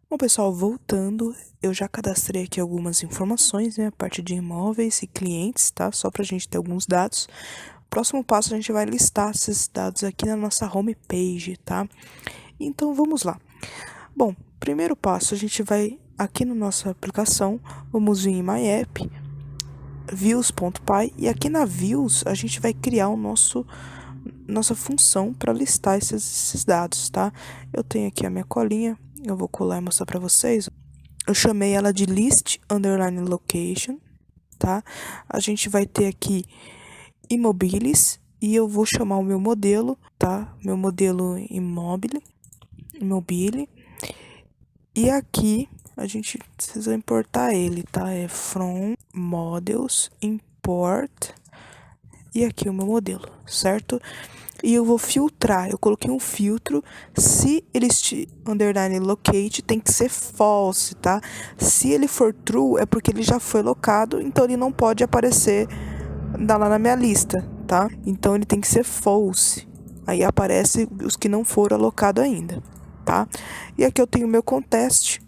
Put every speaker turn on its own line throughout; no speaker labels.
Bom, pessoal, voltando, eu já cadastrei aqui algumas informações, né? A parte de imóveis e clientes, tá? Só pra gente ter alguns dados. Próximo passo, a gente vai listar esses dados aqui na nossa homepage, tá? Então, vamos lá. Bom, primeiro passo, a gente vai aqui na nossa aplicação, vamos vir em My App, views.py, e aqui na views a gente vai criar nossa função para listar esses dados, tá? Eu tenho aqui a minha colinha, eu vou colar e mostrar para vocês. Eu chamei ela de list underline location, tá? A gente vai ter aqui immobiles e eu vou chamar o meu modelo, tá? Meu modelo immobile. E aqui a gente precisa importar ele, tá? É from models import e aqui o meu modelo, certo? E eu vou filtrar, eu coloquei um filtro, se list underline locate tem que ser false, tá? Se ele for true é porque ele já foi locado, então ele não pode aparecer lá na minha lista, tá? Então ele tem que ser false, aí aparece os que não foram alocados ainda, tá? E aqui eu tenho meu contest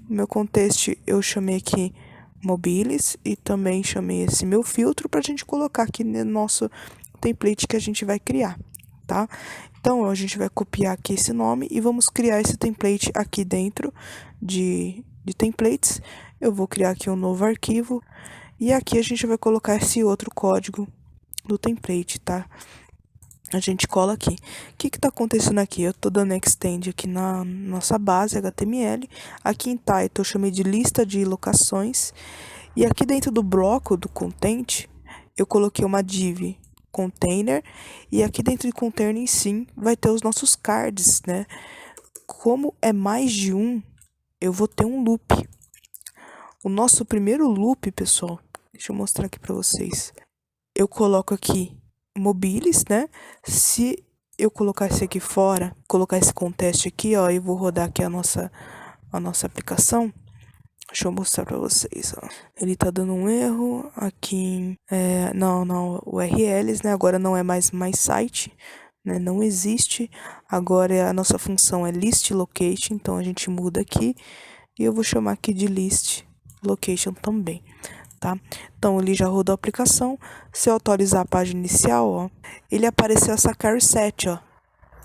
eu chamei aqui mobiles e também chamei esse meu filtro pra gente colocar aqui no nosso template que a gente vai criar, tá? Então, a gente vai copiar aqui esse nome e vamos criar esse template aqui dentro de templates. Eu vou criar aqui um novo arquivo e aqui a gente vai colocar esse outro código do template, tá? A gente cola aqui. O que está acontecendo aqui? Eu estou dando extend aqui na nossa base HTML. Aqui em title eu chamei de lista de locações. E aqui dentro do bloco do content, eu coloquei uma div container. E aqui dentro de container em si, vai ter os nossos cards, né? Como é mais de um, eu vou ter um loop. O nosso primeiro loop, pessoal, deixa eu mostrar aqui para vocês. Eu coloco aqui mobiles, né? Se eu colocar esse aqui fora, colocar esse contest aqui, ó, e vou rodar aqui a nossa aplicação. Deixa eu mostrar pra vocês, ó. Ele tá dando um erro aqui, não, URLs, né? Agora não é mais site, né? Não existe. Agora a nossa função é list location, então a gente muda aqui. E eu vou chamar aqui de list location também, tá? Então, ele já rodou a aplicação. Se eu atualizar a página inicial, ó, ele apareceu essa carry set, ó.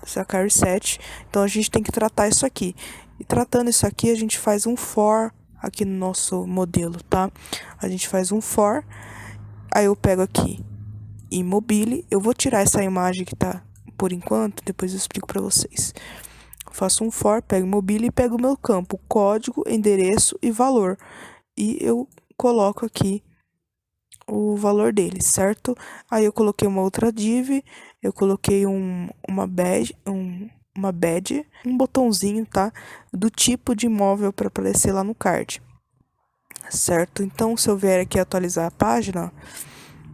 Essa carry set. Então, a gente tem que tratar isso aqui. E tratando isso aqui, a gente faz um for aqui no nosso modelo, tá? A gente faz um for. Aí eu pego aqui immobile. Eu vou tirar essa imagem que tá por enquanto, depois eu explico para vocês. Faço um for, pego immobile e pego o meu campo, código, endereço e valor. E eu coloco aqui o valor dele, certo? Aí eu coloquei uma outra div, eu coloquei uma badge, um botãozinho, tá? Do tipo de imóvel para aparecer lá no card, certo? Então, se eu vier aqui atualizar a página,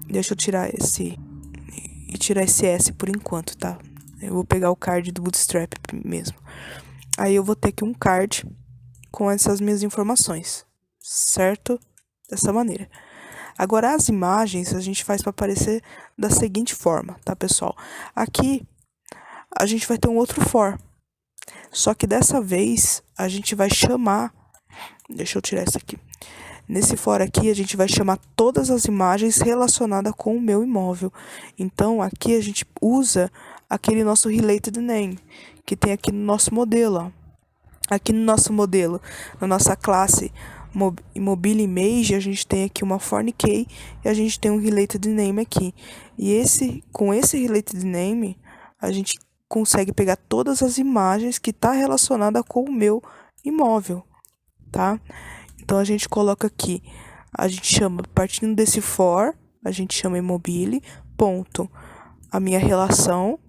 deixa eu tirar esse S por enquanto, tá? Eu vou pegar o card do Bootstrap mesmo. Aí eu vou ter aqui um card com essas minhas informações, certo? Dessa maneira. Agora, as imagens a gente faz para aparecer da seguinte forma, tá, pessoal? Aqui, a gente vai ter um outro for. Só que dessa vez, a gente vai chamar... Deixa eu tirar essa aqui. Nesse for aqui, a gente vai chamar todas as imagens relacionadas com o meu imóvel. Então, aqui a gente usa aquele nosso related name, que tem aqui no nosso modelo, ó. Aqui no nosso modelo, na nossa classe Mobile Image, a gente tem aqui uma foreign key e a gente tem um related name aqui. E com esse related name, a gente consegue pegar todas as imagens que tá relacionada com o meu imóvel, tá? Então a gente coloca aqui, a gente chama, partindo desse for, a gente chama immobile, ponto, a minha relação,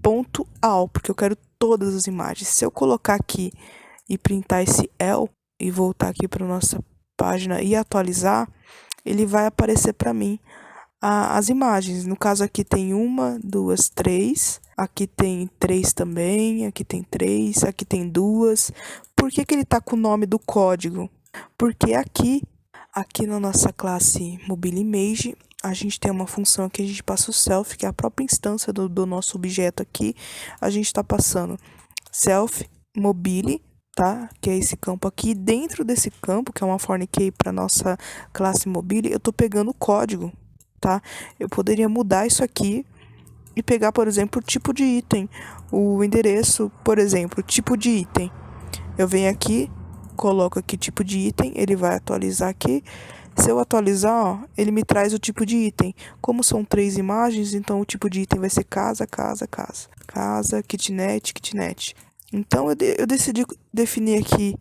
ponto all, porque eu quero todas as imagens. Se eu colocar aqui e printar esse L e voltar aqui para nossa página e atualizar, ele vai aparecer para mim as imagens. No caso aqui tem uma, duas, três. Aqui tem três também. Aqui tem três. Aqui tem duas. Por que ele está com o nome do código? Porque aqui na nossa classe Mobile Image, a gente tem uma função que a gente passa o self, que é a própria instância do nosso objeto aqui. A gente está passando self mobile tá? Que é esse campo aqui. Dentro desse campo, que é uma foreign key para nossa classe mobile, eu tô pegando o código, tá? Eu poderia mudar isso aqui e pegar, por exemplo, o tipo de item, o endereço, por exemplo, o tipo de item. Eu venho aqui, coloco aqui tipo de item, ele vai atualizar aqui. Se eu atualizar, ó, ele me traz o tipo de item. Como são 3 imagens, então o tipo de item vai ser casa, casa, casa. Casa, kitnet, kitnet. Então eu decidi definir aqui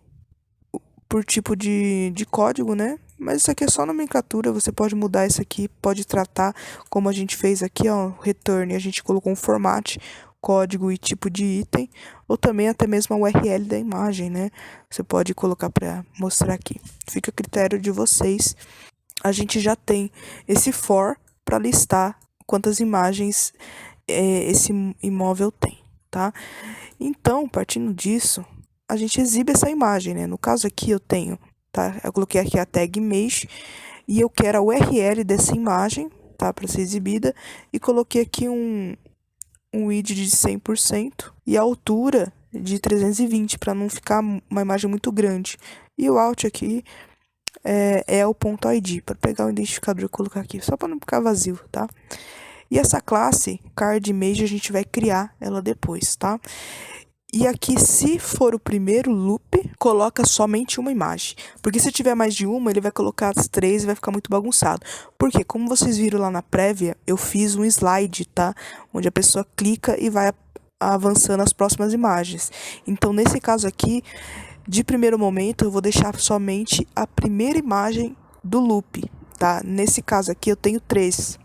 por tipo de código, né? Mas isso aqui é só nomenclatura, você pode mudar isso aqui, pode tratar como a gente fez aqui, ó, return, a gente colocou um format, código e tipo de item, ou também até mesmo a URL da imagem, né? Você pode colocar para mostrar aqui. Fica a critério de vocês. A gente já tem esse for para listar quantas imagens esse imóvel tem, tá? Então, partindo disso, a gente exibe essa imagem, né? No caso aqui eu tenho, tá? Eu coloquei aqui a tag image e eu quero a URL dessa imagem, tá? Para ser exibida e coloquei aqui um width de 100% e a altura de 320 para não ficar uma imagem muito grande. E o alt aqui é o ponto .id para pegar o identificador e colocar aqui, só para não ficar vazio, tá? E essa classe card image a gente vai criar ela depois, tá? E aqui, se for o primeiro loop, coloca somente uma imagem. Porque se tiver mais de uma, ele vai colocar as 3 e vai ficar muito bagunçado. Porque, como vocês viram lá na prévia, eu fiz um slide, tá? Onde a pessoa clica e vai avançando as próximas imagens. Então, nesse caso aqui, de primeiro momento, eu vou deixar somente a primeira imagem do loop, tá? Nesse caso aqui, eu tenho 3.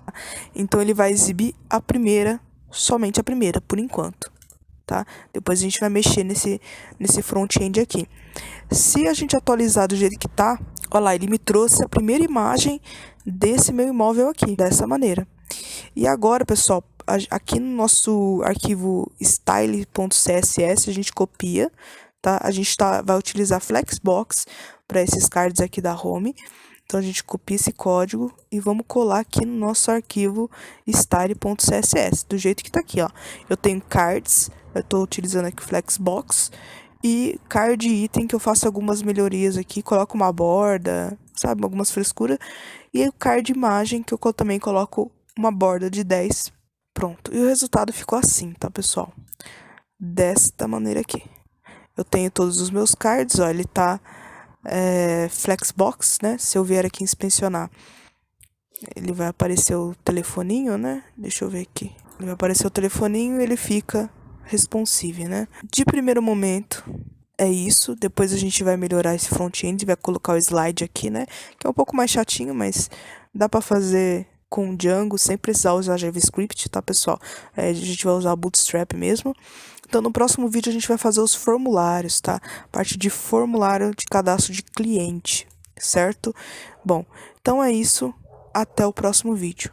Então, ele vai exibir a primeira, somente a primeira, por enquanto. Tá? Depois a gente vai mexer nesse front-end aqui. Se a gente atualizar do jeito que tá, olha lá, ele me trouxe a primeira imagem desse meu imóvel aqui, dessa maneira. E agora, pessoal, aqui no nosso arquivo style.css, a gente copia, tá? A gente vai utilizar Flexbox para esses cards aqui da home. Então, a gente copia esse código e vamos colar aqui no nosso arquivo style.css, do jeito que tá aqui, ó. Eu tenho cards, eu tô utilizando aqui o Flexbox, e card item, que eu faço algumas melhorias aqui, coloco uma borda, sabe, algumas frescuras. E o card imagem, que eu também coloco uma borda de 10, pronto. E o resultado ficou assim, tá, pessoal? Desta maneira aqui. Eu tenho todos os meus cards, ó, ele tá... Flexbox, né? Se eu vier aqui inspecionar, ele vai aparecer o telefoninho, né? Deixa eu ver aqui. Ele vai aparecer o telefoninho e ele fica responsive, né? De primeiro momento, é isso. Depois a gente vai melhorar esse front-end, vai colocar o slide aqui, né? Que é um pouco mais chatinho, mas dá pra fazer com Django, sem precisar usar JavaScript, tá, pessoal? A gente vai usar o Bootstrap mesmo. Então, no próximo vídeo, a gente vai fazer os formulários, tá? Parte de formulário de cadastro de cliente, certo? Bom, então é isso. Até o próximo vídeo.